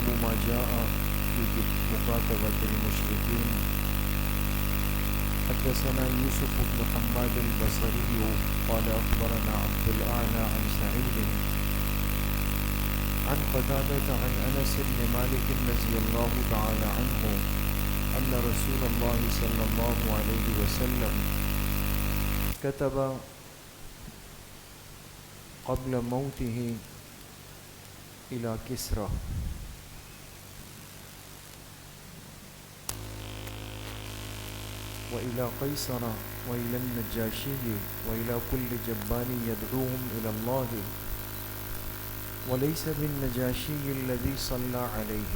باب ما جاء في مكاتبة المشركين. حدثنا يوسف بن حماد البصري قال أخبرنا عبد الأعلى عن سعيد عن قتادة عن أنس بن مالك رضي الله تعالى عنه أن رسول الله صلى الله عليه وسلم كتب قبل موته إلى كسرى وإلى قيصر وإلى النجاشي وإلى كل جبار يدعوهم إلى الله وليس بالنجاشي الذي صلى عليه.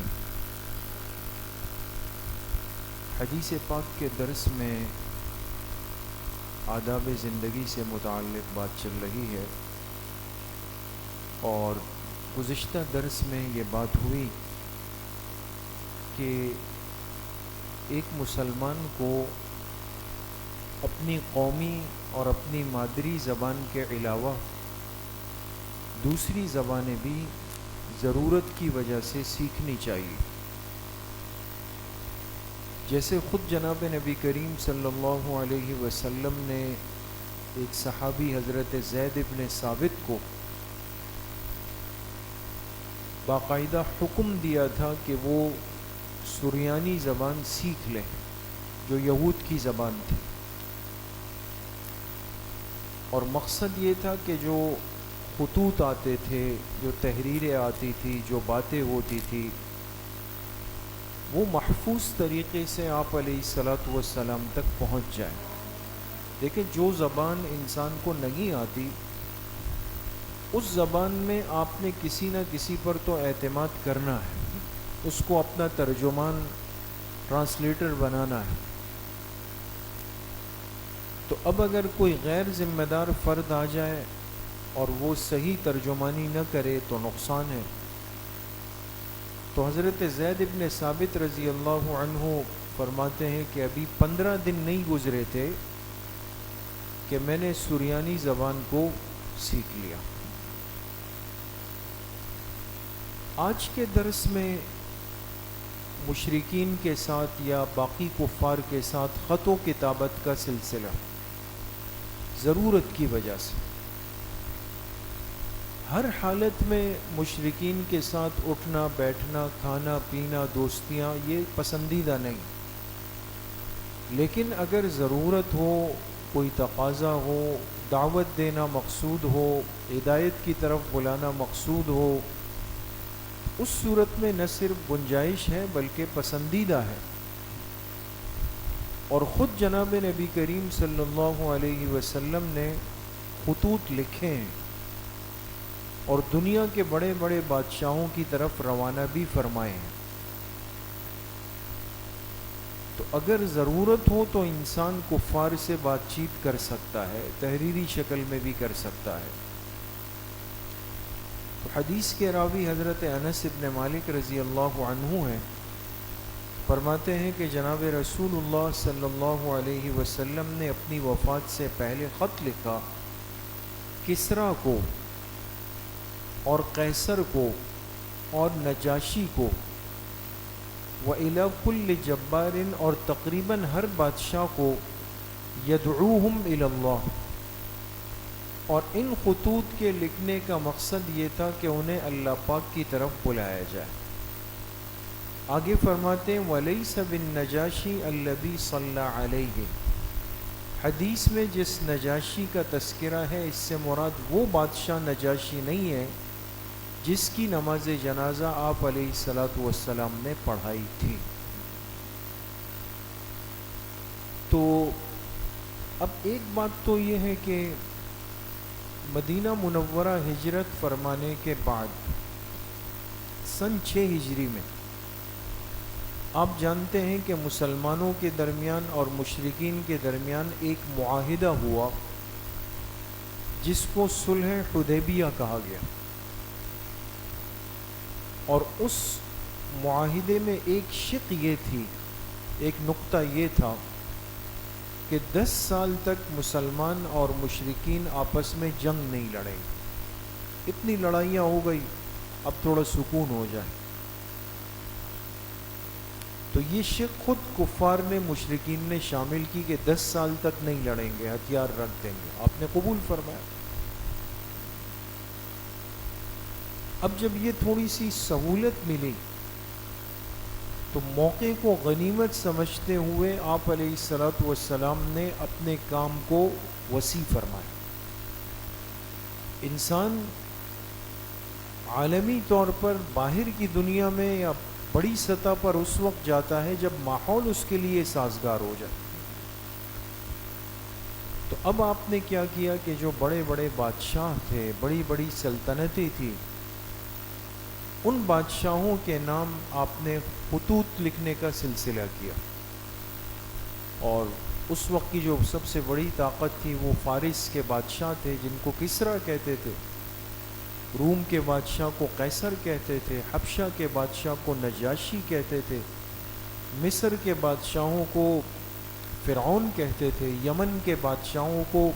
حدیث پاک کے درس میں آداب زندگی سے متعلق بات چل رہی ہے، اور گزشتہ درس میں یہ بات ہوئی کہ ایک مسلمان کو اپنی قومی اور اپنی مادری زبان کے علاوہ دوسری زبانیں بھی ضرورت کی وجہ سے سیکھنی چاہیے. جیسے خود جناب نبی کریم صلی اللہ علیہ وسلم نے ایک صحابی حضرت زید بن ثابت کو باقاعدہ حکم دیا تھا کہ وہ سریانی زبان سیکھ لیں جو یہود کی زبان تھی، اور مقصد یہ تھا کہ جو خطوط آتے تھے، جو تحریریں آتی تھی، جو باتیں ہوتی تھی، وہ محفوظ طریقے سے آپ علیہ الصلاۃ والسلام تک پہنچ جائیں. دیکھیں، جو زبان انسان کو نہیں آتی اس زبان میں آپ نے کسی نہ کسی پر تو اعتماد کرنا ہے، اس کو اپنا ترجمان، ٹرانسلیٹر بنانا ہے. تو اب اگر کوئی غیر ذمہ دار فرد آ جائے اور وہ صحیح ترجمانی نہ کرے تو نقصان ہے. تو حضرت زید بن ثابت رضی اللہ عنہ فرماتے ہیں کہ ابھی 15 دن نہیں گزرے تھے کہ میں نے سریانی زبان کو سیکھ لیا. آج کے درس میں مشرکین کے ساتھ یا باقی کفار کے ساتھ خط و کتابت کا سلسلہ ضرورت کی وجہ سے. ہر حالت میں مشرکین کے ساتھ اٹھنا بیٹھنا، کھانا پینا، دوستیاں، یہ پسندیدہ نہیں. لیکن اگر ضرورت ہو، کوئی تقاضا ہو، دعوت دینا مقصود ہو، ہدایت کی طرف بلانا مقصود ہو، اس صورت میں نہ صرف گنجائش ہے بلکہ پسندیدہ ہے. اور خود جناب نبی کریم صلی اللہ علیہ وسلم نے خطوط لکھے ہیں اور دنیا کے بڑے بڑے بادشاہوں کی طرف روانہ بھی فرمائے ہیں. تو اگر ضرورت ہو تو انسان کفار سے بات چیت کر سکتا ہے، تحریری شکل میں بھی کر سکتا ہے. تو حدیث کے راوی حضرت انس بن مالک رضی اللہ عنہ ہیں، فرماتے ہیں کہ جناب رسول اللہ صلی اللہ علیہ وسلم نے اپنی وفات سے پہلے خط لکھا کسریٰ کو اور قیصر کو اور نجاشی کو، وَإِلَى كُلِّ جَبَّارٍ، اور تقریباً ہر بادشاہ کو، يَدْعُوهُمْ إِلَى اللَّهِ. اور ان خطوط کے لکھنے کا مقصد یہ تھا کہ انہیں اللہ پاک کی طرف بلایا جائے. آگے فرماتے ہیں وَلَيْسَ بِالنَّجَاشِي الَّذِي صَلَّى عَلَيْهِ. حدیث میں جس نجاشی کا تذکرہ ہے اس سے مراد وہ بادشاہ نجاشی نہیں ہے جس کی نماز جنازہ آپ علیہ الصلاۃ والسلام نے پڑھائی تھی. تو اب ایک بات تو یہ ہے کہ مدینہ منورہ ہجرت فرمانے کے بعد سن 6 ہجری میں آپ جانتے ہیں کہ مسلمانوں کے درمیان اور مشرکین کے درمیان ایک معاہدہ ہوا جس کو صلح حدیبیہ کہا گیا. اور اس معاہدے میں ایک شق یہ تھی، ایک نقطہ یہ تھا کہ 10 سال تک مسلمان اور مشرکین آپس میں جنگ نہیں لڑیں. اتنی لڑائیاں ہو گئی، اب تھوڑا سکون ہو جائے. تو یہ شق خود کفار نے مشرکین نے شامل کی کہ 10 سال تک نہیں لڑیں گے، ہتھیار رکھ دیں گے. آپ نے قبول فرمایا. اب جب یہ تھوڑی سی سہولت ملی تو موقع کو غنیمت سمجھتے ہوئے آپ علیہ الصلوۃ والسلام نے اپنے کام کو وسیع فرمایا. انسان عالمی طور پر باہر کی دنیا میں یا بڑی سطح پر اس وقت جاتا ہے جب ماحول اس کے لیے سازگار ہو جائے. تو اب آپ نے کیا کیا کہ جو بڑے بڑے بادشاہ تھے، بڑی بڑی سلطنتیں تھیں، ان بادشاہوں کے نام آپ نے خطوط لکھنے کا سلسلہ کیا. اور اس وقت کی جو سب سے بڑی طاقت تھی وہ فارس کے بادشاہ تھے جن کو کسریٰ کہتے تھے، روم کے بادشاہ کو قیصر کہتے تھے، حبشہ کے بادشاہ کو نجاشی کہتے تھے، مصر کے بادشاہوں کو فرعون کہتے تھے، یمن کے بادشاہوں کو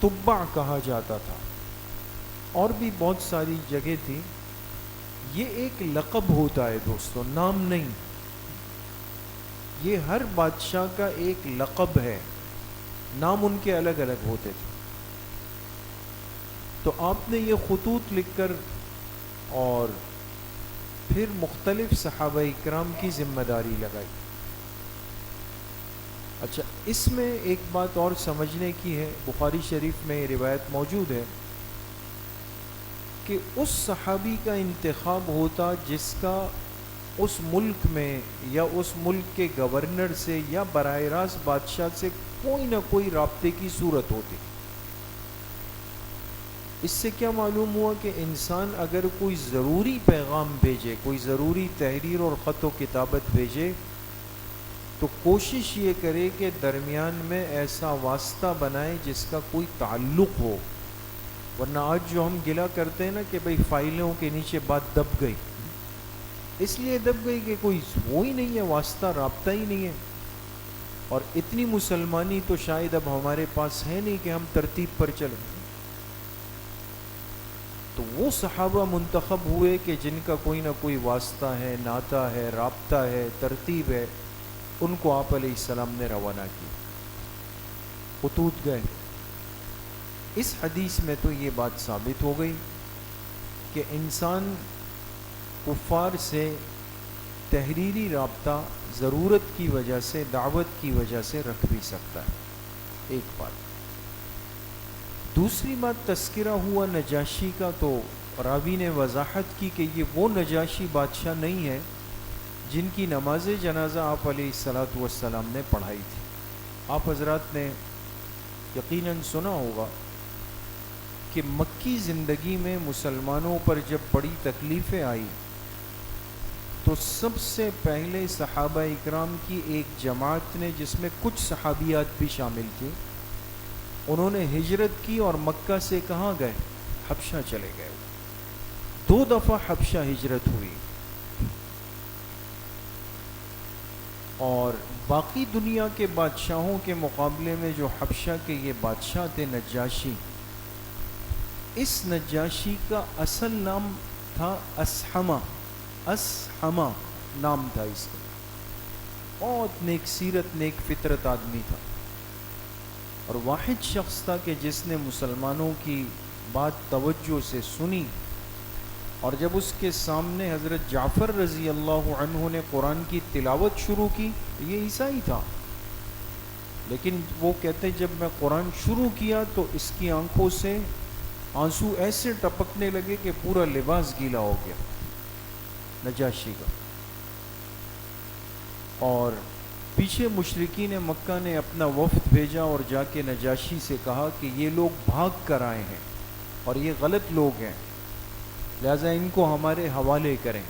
تبع کہا جاتا تھا، اور بھی بہت ساری جگہ تھی. یہ ایک لقب ہوتا ہے دوستو، نام نہیں. یہ ہر بادشاہ کا ایک لقب ہے، نام ان کے الگ الگ ہوتے تھے. تو آپ نے یہ خطوط لکھ کر اور پھر مختلف صحابہ اکرام کی ذمہ داری لگائی. اچھا، اس میں ایک بات اور سمجھنے کی ہے، بخاری شریف میں یہ روایت موجود ہے کہ اس صحابی کا انتخاب ہوتا جس کا اس ملک میں یا اس ملک کے گورنر سے یا براہ راست بادشاہ سے کوئی نہ کوئی رابطے کی صورت ہوتی. اس سے کیا معلوم ہوا کہ انسان اگر کوئی ضروری پیغام بھیجے، کوئی ضروری تحریر اور خط و کتابت بھیجے، تو کوشش یہ کرے کہ درمیان میں ایسا واسطہ بنائے جس کا کوئی تعلق ہو. ورنہ آج جو ہم گلہ کرتے ہیں نا کہ بھئی فائلوں کے نیچے بات دب گئی، اس لیے دب گئی کہ کوئی وہ ہی نہیں ہے، واسطہ رابطہ ہی نہیں ہے. اور اتنی مسلمانی تو شاید اب ہمارے پاس ہے نہیں کہ ہم ترتیب پر چلیں. تو وہ صحابہ منتخب ہوئے کہ جن کا کوئی نہ کوئی واسطہ ہے، ناطہ ہے، رابطہ ہے، ترتیب ہے. ان کو آپ علیہ السلام نے روانہ کی. خطوط گئے. اس حدیث میں تو یہ بات ثابت ہو گئی کہ انسان کفار سے تحریری رابطہ ضرورت کی وجہ سے، دعوت کی وجہ سے رکھ بھی سکتا ہے. ایک بات. دوسری بات، تذکرہ ہوا نجاشی کا، تو راوی نے وضاحت کی کہ یہ وہ نجاشی بادشاہ نہیں ہے جن کی نماز جنازہ آپ علیہ الصلوۃ والسلام نے پڑھائی تھی. آپ حضرات نے یقیناً سنا ہوگا کہ مکی زندگی میں مسلمانوں پر جب بڑی تکلیفیں آئی تو سب سے پہلے صحابہ اکرام کی ایک جماعت نے، جس میں کچھ صحابیات بھی شامل تھیں، انہوں نے ہجرت کی اور مکہ سے کہاں گئے؟ حبشہ چلے گئے. 2 دفعہ حبشہ ہجرت ہوئی. اور باقی دنیا کے بادشاہوں کے مقابلے میں جو حبشہ کے یہ بادشاہ تھے نجاشی، اس نجاشی کا اصل نام تھا اسحمہ. اسحمہ نام تھا اس کا. بہت نیک سیرت، نیک فطرت آدمی تھا، اور واحد شخص تھا کہ جس نے مسلمانوں کی بات توجہ سے سنی. اور جب اس کے سامنے حضرت جعفر رضی اللہ عنہ نے قرآن کی تلاوت شروع کی، یہ عیسائی تھا، لیکن وہ کہتے جب میں قرآن شروع کیا تو اس کی آنکھوں سے آنسو ایسے ٹپکنے لگے کہ پورا لباس گیلا ہو گیا نجاشی کا. اور پیچھے مشرکین مکہ نے اپنا وفد بھیجا اور جا کے نجاشی سے کہا کہ یہ لوگ بھاگ کر آئے ہیں اور یہ غلط لوگ ہیں، لہذا ان کو ہمارے حوالے کریں.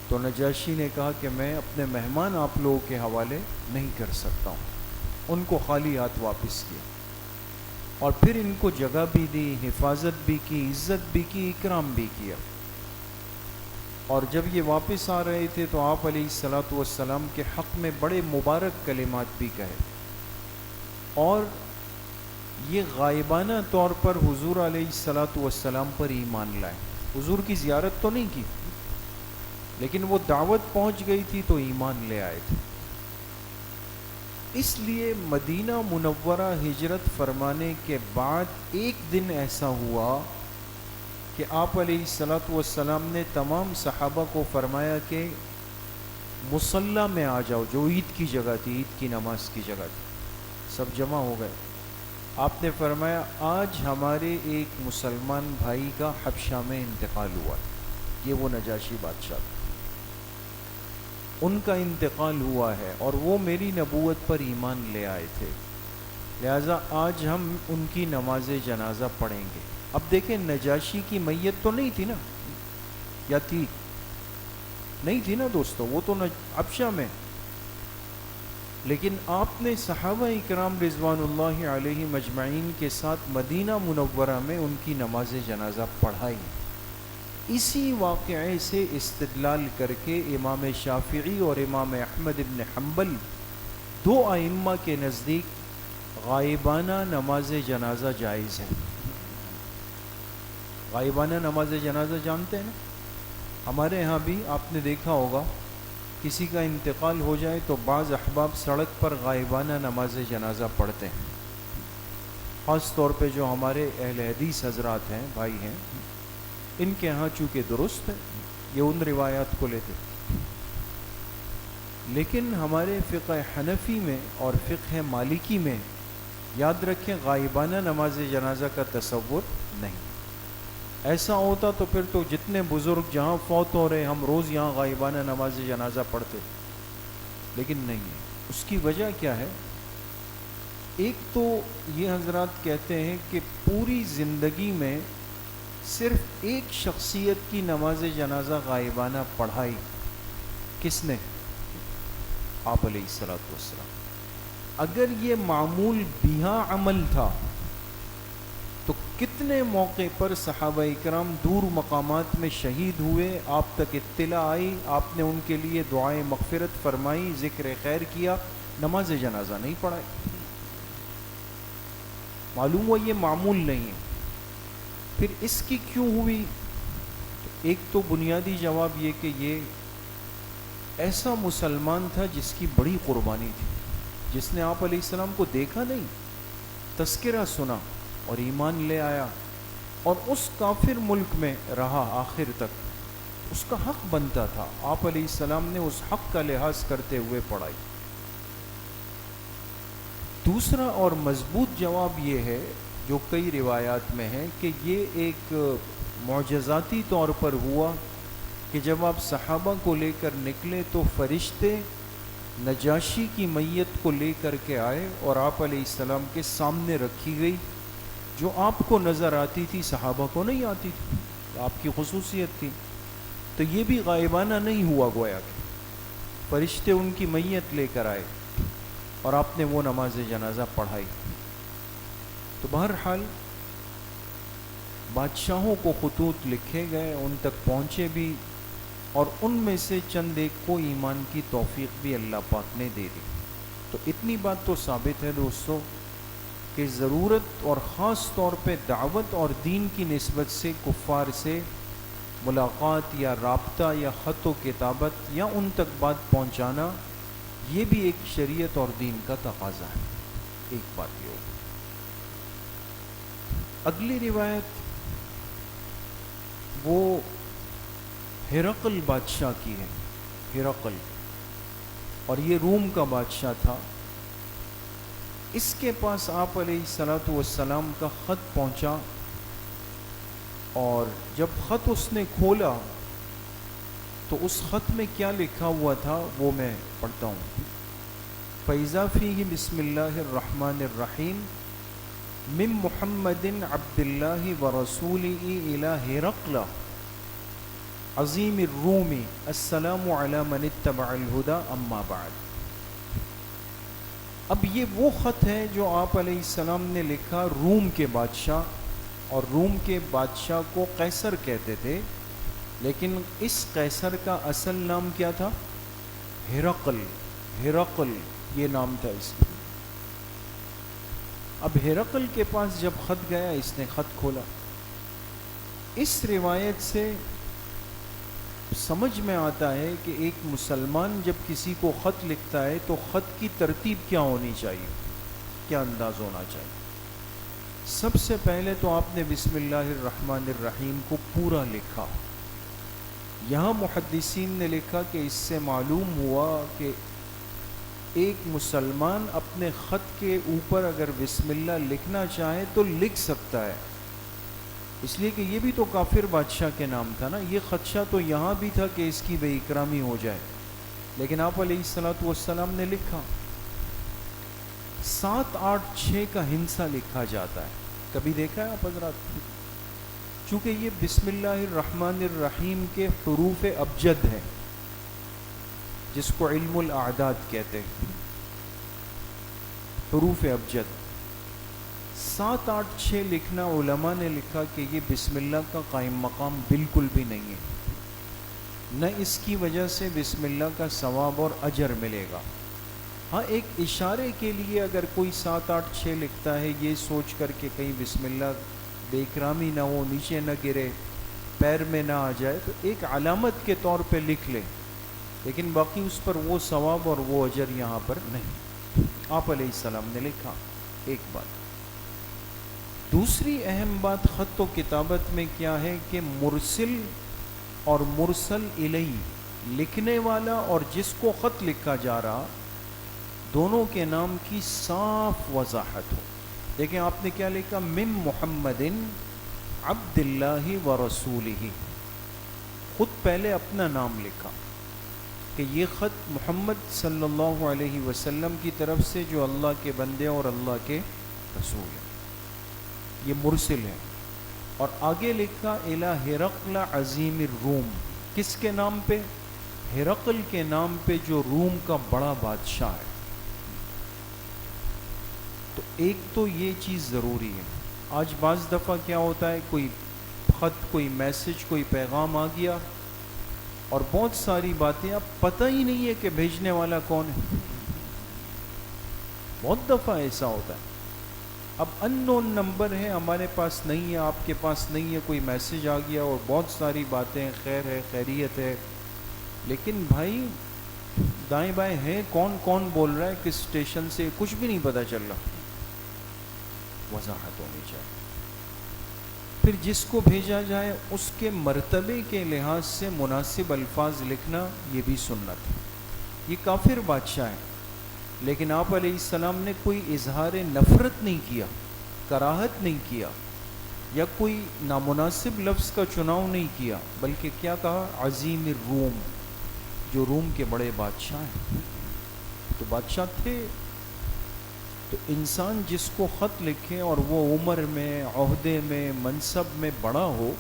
تو نجاشی نے کہا کہ میں اپنے مہمان آپ لوگوں کے حوالے نہیں کر سکتا ہوں. ان کو خالی ہاتھ واپس کیا، اور پھر ان کو جگہ بھی دی، حفاظت بھی کی، عزت بھی کی، اکرام بھی کیا. اور جب یہ واپس آ رہے تھے تو آپ علیہ الصلوۃ والسلام کے حق میں بڑے مبارک کلمات بھی کہے، اور یہ غائبانہ طور پر حضور علیہ الصلوۃ والسلام پر ایمان لائے. حضور کی زیارت تو نہیں کی، لیکن وہ دعوت پہنچ گئی تھی تو ایمان لے آئے تھے. اس لیے مدینہ منورہ ہجرت فرمانے کے بعد ایک دن ایسا ہوا کہ آپ علیہ الصلاۃ والسلام نے تمام صحابہ کو فرمایا کہ مصلی میں آ جاؤ، جو عید کی جگہ تھی، عید کی نماز کی جگہ تھی. سب جمع ہو گئے. آپ نے فرمایا آج ہمارے ایک مسلمان بھائی کا حبشہ میں انتقال ہوا ہے. یہ وہ نجاشی بادشاہ تھا، ان کا انتقال ہوا ہے اور وہ میری نبوت پر ایمان لے آئے تھے، لہٰذا آج ہم ان کی نماز جنازہ پڑھیں گے. اب دیکھیں نجاشی کی میت تو نہیں تھی نا، یا تھی؟ نہیں تھی نا دوستو، وہ تو حبشہ میں. لیکن آپ نے صحابہ اکرام رضوان اللہ علیہم اجمعین کے ساتھ مدینہ منورہ میں ان کی نماز جنازہ پڑھائی. اسی واقعے سے استدلال کر کے امام شافعی اور امام احمد ابن حنبل، دو ائمہ کے نزدیک غائبانہ نماز جنازہ جائز ہے. غائبانہ نماز جنازہ جانتے ہیں نا؟ ہمارے ہاں بھی آپ نے دیکھا ہوگا، کسی کا انتقال ہو جائے تو بعض احباب سڑک پر غائبانہ نماز جنازہ پڑھتے ہیں. خاص طور پہ جو ہمارے اہل حدیث حضرات ہیں، بھائی ہیں، ان کے ہاں چونکہ درست ہے، یہ ان روایات کو لیتے. لیکن ہمارے فقہ حنفی میں اور فقہ مالکی میں یاد رکھیں غائبانہ نماز جنازہ کا تصور نہیں. ایسا ہوتا تو پھر تو جتنے بزرگ جہاں فوت ہو رہے ہم روز یہاں غائبانہ نماز جنازہ پڑھتے، لیکن نہیں ہے. اس کی وجہ کیا ہے؟ ایک تو یہ حضرات کہتے ہیں کہ پوری زندگی میں صرف ایک شخصیت کی نماز جنازہ غائبانہ پڑھائی. کس نے؟ آپ علیہ الصلوۃ والسلام. اگر یہ معمول بیہا عمل تھا تو کتنے موقع پر صحابہ اکرام دور مقامات میں شہید ہوئے، آپ تک اطلاع آئی، آپ نے ان کے لیے دعائیں مغفرت فرمائی، ذکر خیر کیا، نماز جنازہ نہیں پڑھائی. معلوم ہوا یہ معمول نہیں ہے. پھر اس کی کیوں ہوئی؟ ایک تو بنیادی جواب یہ کہ یہ ایسا مسلمان تھا جس کی بڑی قربانی تھی، جس نے آپ علیہ السلام کو دیکھا نہیں، تذکرہ سنا اور ایمان لے آیا، اور اس کافر ملک میں رہا آخر تک. اس کا حق بنتا تھا، آپ علیہ السلام نے اس حق کا لحاظ کرتے ہوئے پڑھائی. دوسرا اور مضبوط جواب یہ ہے جو کئی روایات میں ہے کہ یہ ایک معجزاتی طور پر ہوا کہ جب آپ صحابہ کو لے کر نکلے تو فرشتے نجاشی کی میت کو لے کر کے آئے اور آپ علیہ السلام کے سامنے رکھی گئی. جو آپ کو نظر آتی تھی صحابہ کو نہیں آتی تھی، آپ کی خصوصیت تھی. تو یہ بھی غائبانہ نہیں ہوا، گویا کہ فرشتے ان کی میت لے کر آئے اور آپ نے وہ نماز جنازہ پڑھائی. تو بہرحال بادشاہوں کو خطوط لکھے گئے، ان تک پہنچے بھی، اور ان میں سے چند ایک کو ایمان کی توفیق بھی اللہ پاک نے دے دی. تو اتنی بات تو ثابت ہے دوستو کہ ضرورت اور خاص طور پہ دعوت اور دین کی نسبت سے کفار سے ملاقات یا رابطہ یا خط و کتابت یا ان تک بات پہنچانا، یہ بھی ایک شریعت اور دین کا تقاضا ہے. ایک بات یہ ہوگی. اگلی روایت وہ ہرقل بادشاہ کی ہے. ہرقل، اور یہ روم کا بادشاہ تھا. اس کے پاس آپ علیہ الصلاۃ والسلام کا خط پہنچا، اور جب خط اس نے کھولا تو اس خط میں کیا لکھا ہوا تھا وہ میں پڑھتا ہوں. فَإِذَا فِيهِ بِسْمِ اللَّهِ الرَّحْمَنِ الرَّحِيمِ مِن مُحَمَّدٍ عَبْدِ اللَّهِ وَرَسُولِهِ إِلَى هِرَقْلَ عَظِيمِ الرُّومِ السَّلَامُ عَلَى مَنِ اتَّبَعَ الْهُدَى أَمَّا بَعْدُ. اب یہ وہ خط ہے جو آپ علیہ السلام نے لکھا روم کے بادشاہ، اور روم کے بادشاہ کو قیصر کہتے تھے، لیکن اس قیصر کا اصل نام کیا تھا؟ ہرقل. ہرقل یہ نام تھا اس کا. اب ہرقل کے پاس جب خط گیا، اس نے خط کھولا. اس روایت سے سمجھ میں آتا ہے کہ ایک مسلمان جب کسی کو خط لکھتا ہے تو خط کی ترتیب کیا ہونی چاہیے، کیا انداز ہونا چاہیے۔ سب سے پہلے تو آپ نے بسم اللہ الرحمن الرحیم کو پورا لکھا۔ یہاں محدثین نے لکھا کہ اس سے معلوم ہوا کہ ایک مسلمان اپنے خط کے اوپر اگر بسم اللہ لکھنا چاہے تو لکھ سکتا ہے، اس لیے کہ یہ بھی تو کافر بادشاہ کے نام تھا نا، یہ خدشہ تو یہاں بھی تھا کہ اس کی بے اکرامی ہو جائے، لیکن آپ علیہ الصلوۃ والسلام نے لکھا۔ 7 8 6 کا ہندسہ لکھا جاتا ہے، کبھی دیکھا ہے آپ حضرات؟ چونکہ یہ بسم اللہ الرحمن الرحیم کے حروف ابجد ہیں، جس کو علم الاعداد کہتے ہیں، حروف ابجد۔ 7 8 6 لکھنا، علماء نے لکھا کہ یہ بسم اللہ کا قائم مقام بالکل بھی نہیں ہے، نہ اس کی وجہ سے بسم اللہ کا ثواب اور اجر ملے گا۔ ہاں ایک اشارے کے لیے اگر کوئی 7 8 6 لکھتا ہے یہ سوچ کر کہ کہیں بسم اللہ بے اکرامی نہ ہو، نیچے نہ گرے، پیر میں نہ آ جائے، تو ایک علامت کے طور پہ لکھ لے، لیکن باقی اس پر وہ ثواب اور وہ اجر یہاں پر نہیں۔ آپ علیہ السلام نے لکھا، ایک بات۔ دوسری اہم بات خط و کتابت میں کیا ہے کہ مرسل اور مرسل الیہ، لکھنے والا اور جس کو خط لکھا جا رہا، دونوں کے نام کی صاف وضاحت ہو۔ دیکھیں آپ نے کیا لکھا، من محمد عبد اللہ و رسولہ، خود پہلے اپنا نام لکھا کہ یہ خط محمد صلی اللہ علیہ وسلم کی طرف سے جو اللہ کے بندے اور اللہ کے رسول ہیں، یہ مرسل ہے۔ اور آگے لکھا الی ہرقل عظیم الروم، کس کے نام پہ؟ ہرقل کے نام پہ جو روم کا بڑا بادشاہ ہے۔ تو ایک تو یہ چیز ضروری ہے۔ آج بعض دفعہ کیا ہوتا ہے، کوئی خط، کوئی میسج، کوئی پیغام آ گیا اور بہت ساری باتیں اب پتہ ہی نہیں ہے کہ بھیجنے والا کون ہے۔ بہت دفعہ ایسا ہوتا ہے، اب ان نون نمبر ہے، ہمارے پاس نہیں ہے، آپ کے پاس نہیں ہے، کوئی میسج آ گیا اور بہت ساری باتیں، خیر ہے، خیریت ہے، لیکن بھائی دائیں بائیں ہے، کون کون بول رہا ہے، کس اسٹیشن سے، کچھ بھی نہیں پتہ چل رہا۔ وضاحت ہونی چاہیے۔ پھر جس کو بھیجا جائے اس کے مرتبے کے لحاظ سے مناسب الفاظ لکھنا، یہ بھی سنت ہے۔ یہ کافر بادشاہ ہے، لیکن آپ علیہ السلام نے کوئی اظہار نفرت نہیں کیا، کراہت نہیں کیا، یا کوئی نامناسب لفظ کا چناؤ نہیں کیا، بلکہ کیا کہا، عظیم الروم، جو روم کے بڑے بادشاہ ہیں۔ تو بادشاہ تھے، تو انسان جس کو خط لکھے اور وہ عمر میں، عہدے میں، منصب میں بڑا ہو،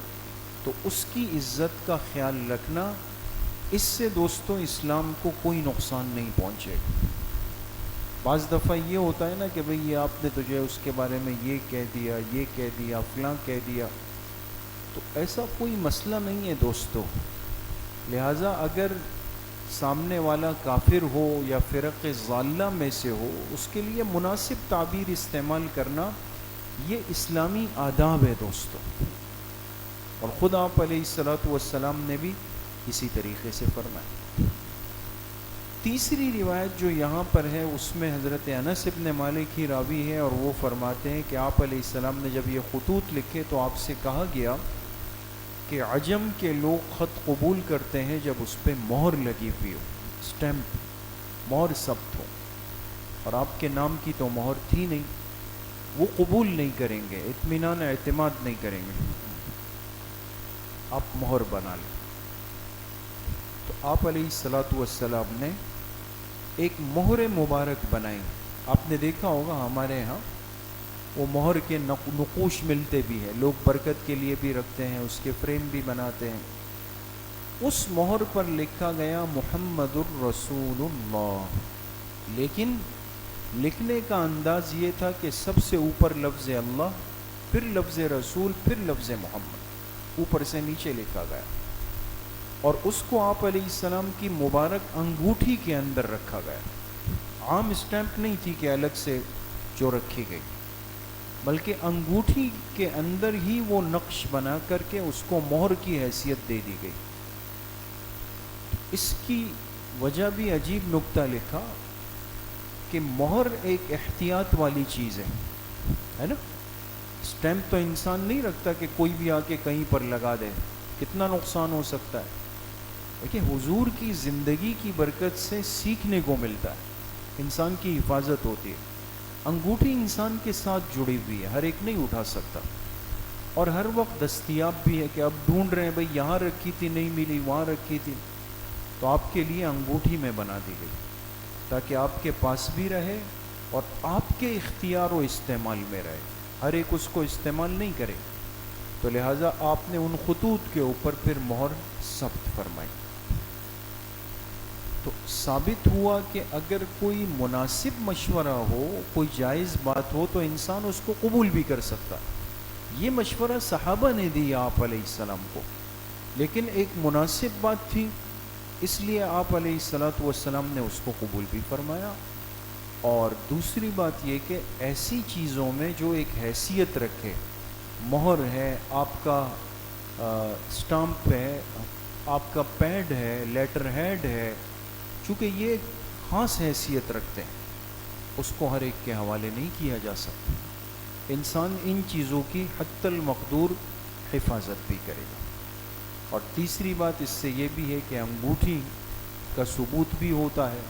تو اس کی عزت کا خیال رکھنا، اس سے دوستوں اسلام کو کوئی نقصان نہیں پہنچے گا۔ بعض دفعہ یہ ہوتا ہے نا کہ بھئی یہ آپ نے تجھے اس کے بارے میں یہ کہہ دیا، یہ کہہ دیا، فلاں کہہ دیا، تو ایسا کوئی مسئلہ نہیں ہے دوستو۔ لہٰذا اگر سامنے والا کافر ہو یا فرق ضالہ میں سے ہو، اس کے لیے مناسب تعبیر استعمال کرنا یہ اسلامی آداب ہے دوستو، اور خود آپ علیہ الصلوۃ والسلام نے بھی اسی طریقے سے فرمایا۔ تیسری روایت جو یہاں پر ہے اس میں حضرت انس ابن مالک ہی راوی ہے، اور وہ فرماتے ہیں کہ آپ علیہ السلام نے جب یہ خطوط لکھے تو آپ سے کہا گیا کہ عجم کے لوگ خط قبول کرتے ہیں جب اس پہ مہر لگی ہوئی ہو، اسٹیمپ، مہر ثبت ہو، اور آپ کے نام کی تو مہر تھی نہیں، وہ قبول نہیں کریں گے، اطمینان اعتماد نہیں کریں گے، آپ مہر بنا لیں۔ تو آپ علیہ الصلوۃ والسلام نے ایک مہر مبارک بنائی۔ آپ نے دیکھا ہوگا ہمارے ہاں وہ مہر کے نقوش ملتے بھی ہیں، لوگ برکت کے لیے بھی رکھتے ہیں، اس کے فریم بھی بناتے ہیں۔ اس مہر پر لکھا گیا محمد الرسول اللہ، لیکن لکھنے کا انداز یہ تھا کہ سب سے اوپر لفظ اللہ، پھر لفظ رسول، پھر لفظ محمد، اوپر سے نیچے لکھا گیا، اور اس کو آپ علیہ السلام کی مبارک انگوٹھی کے اندر رکھا گیا۔ عام اسٹیمپ نہیں تھی کہ الگ سے جو رکھی گئی، بلکہ انگوٹھی کے اندر ہی وہ نقش بنا کر کے اس کو مہر کی حیثیت دے دی گئی۔ اس کی وجہ بھی عجیب نکتہ لکھا کہ مہر ایک احتیاط والی چیز ہے نا. اسٹیمپ تو انسان نہیں رکھتا کہ کوئی بھی آ کے کہیں پر لگا دے, کتنا نقصان ہو سکتا ہے. دیکھیں حضور کی زندگی کی برکت سے سیکھنے کو ملتا ہے, انسان کی حفاظت ہوتی ہے. انگوٹھی انسان کے ساتھ جڑی ہوئی ہے, ہر ایک نہیں اٹھا سکتا, اور ہر وقت دستیاب بھی ہے کہ اب ڈھونڈ رہے ہیں بھئی یہاں رکھی تھی نہیں ملی, وہاں رکھی تھی, تو آپ کے لیے انگوٹھی میں بنا دی گئی تاکہ آپ کے پاس بھی رہے اور آپ کے اختیار و استعمال میں رہے, ہر ایک اس کو استعمال نہیں کرے. تو لہٰذا آپ نے ان خطوط کے اوپر پھر مہر ثبت فرمائی. تو ثابت ہوا کہ اگر کوئی مناسب مشورہ ہو, کوئی جائز بات ہو, تو انسان اس کو قبول بھی کر سکتا. یہ مشورہ صحابہ نے دیا آپ علیہ السلام کو, لیکن ایک مناسب بات تھی, اس لیے آپ علیہ السلام نے اس کو قبول بھی فرمایا. اور دوسری بات یہ کہ ایسی چیزوں میں جو ایک حیثیت رکھے, مہر ہے, آپ کا اسٹامپ ہے, آپ کا پیڈ ہے, لیٹر ہیڈ ہے, چونکہ یہ خاص حیثیت رکھتے ہیں, اس کو ہر ایک کے حوالے نہیں کیا جا سکتا. انسان ان چیزوں کی حتی المقدور حفاظت بھی کرے گا. اور تیسری بات اس سے یہ بھی ہے کہ انگوٹھی کا ثبوت بھی ہوتا ہے.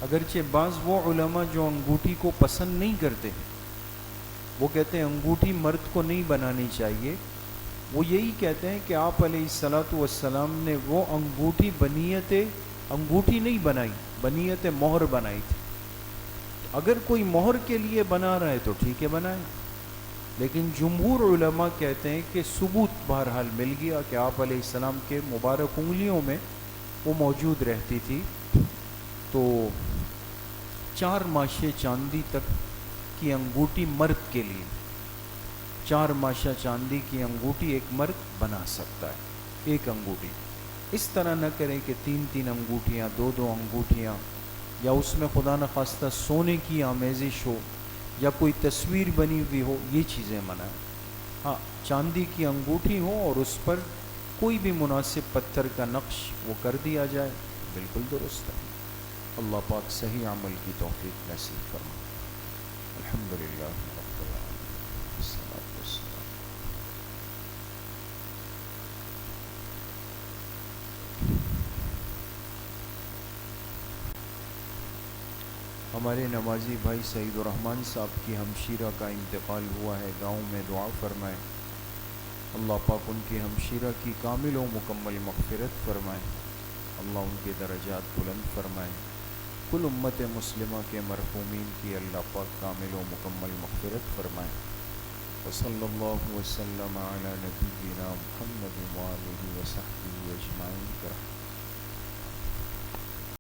اگرچہ بعض وہ علماء جو انگوٹھی کو پسند نہیں کرتے, وہ کہتے ہیں انگوٹھی مرد کو نہیں بنانی چاہیے, وہ یہی کہتے ہیں کہ آپ علیہ السلام نے وہ انگوٹھی بنیت انگوٹھی نہیں بنائی, بنیت مہر بنائی تھی. اگر کوئی مہر کے لیے بنا رہا ہے تو ٹھیک ہے بنائے, لیکن جمہور علماء کہتے ہیں کہ ثبوت بہرحال مل گیا کہ آپ علیہ السلام کے مبارک انگلیوں میں وہ موجود رہتی تھی. تو 4 ماشے چاندی تک کی انگوٹھی مرد کے لیے, 4 ماشا چاندی کی انگوٹھی ایک مرد بنا سکتا ہے, ایک انگوٹھی. اس طرح نہ کریں کہ 3 انگوٹھیاں, 2 انگوٹھیاں, یا اس میں خدا نخواستہ سونے کی آمیزش ہو یا کوئی تصویر بنی ہوئی ہو, یہ چیزیں منع ہیں. ہاں چاندی کی انگوٹھی ہو اور اس پر کوئی بھی مناسب پتھر کا نقش وہ کر دیا جائے, بالکل درست ہے. اللہ پاک صحیح عمل کی توفیق نصیب فرمائے. الحمدللہ رب العالمین, والصلاۃ والسلام. ہمارے نمازی بھائی سعید الرحمن صاحب کی ہمشیرہ کا انتقال ہوا ہے, گاؤں میں دعا فرمائیں. اللہ پاک ان کی ہمشیرہ کی کامل و مکمل مغفرت فرمائیں. اللہ ان کے درجات بلند فرمائیں. کل امت مسلمہ کے مرحومین کی اللہ پاک کامل و مکمل مغفرت فرمائیں. وصلی اللہ وسلم علی نبینا محمد وآلہ وصحبہ اجمعین.